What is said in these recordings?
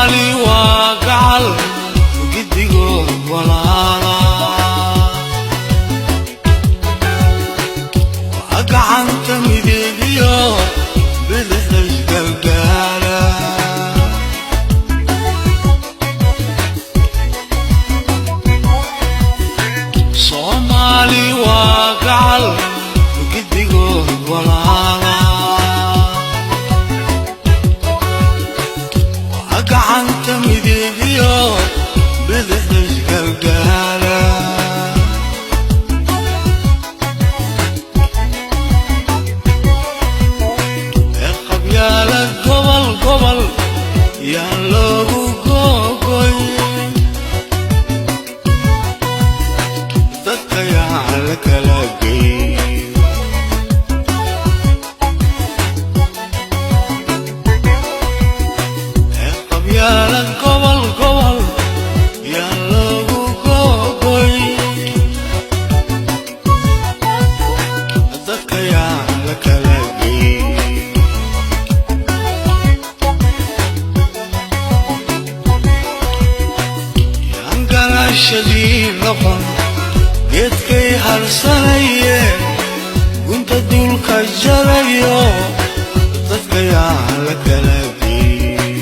Somali وقعل وقدقوا ولالا وقع انت مديديو بدحش قلقالا Somali وقعل وقدقوا ولالا وقعنت مديديو بدحش قلقالا قبيالك قبل يا لوغو قوقوي dadka yaa la kala geey qabyaalad gobol yaa lagu googoy dadka yaa la kala geey yaan galaashadii noqon geedkay harsanaye gunta dulka jarayo dadka yaa la kala geey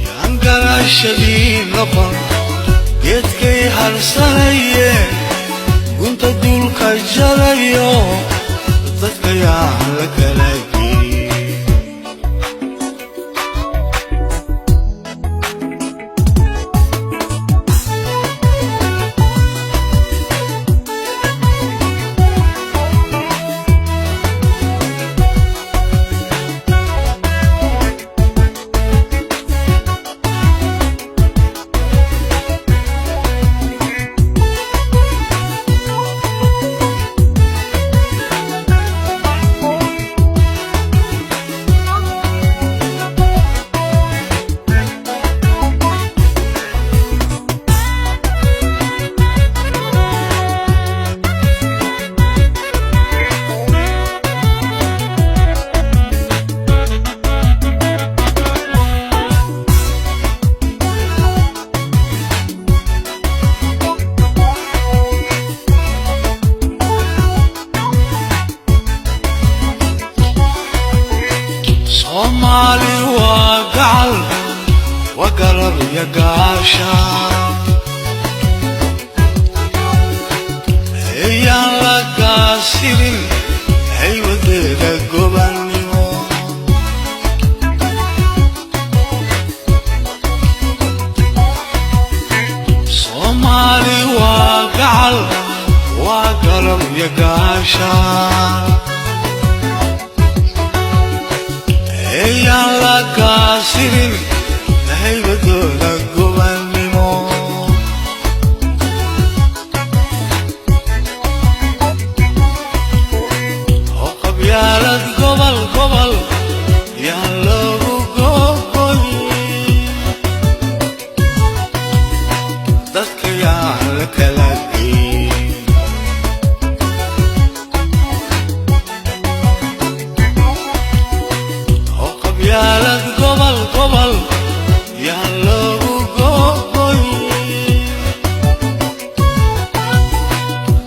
yaan galaashadii noqon geedkay harsanaye gunta dulka jarayo dadka yaa la kala geey Somali وقعل وقرب يا قاشا هي لك سيرين هي وديك قبلنيو Somali وقعل وقرب يا قاشا هي لك سيرين هي وديك قبلنيو وقبيالك قبل يا لوغو قوقوي dadka yaa la kala geey qabyaalad gobol yaa lagu googoy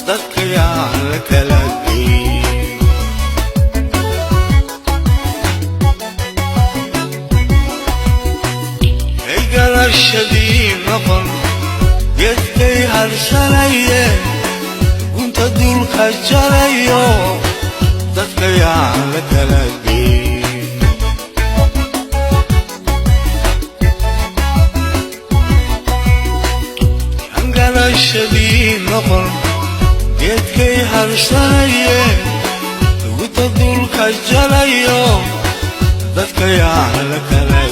dadka yaa la kala geey ay garashadii noqon geedkay harsanaye gunta dulka jarayo dadka yaa la kala geey شديد نقل geedkay harsanaye gunta dulka jarayo dadka yaa la kala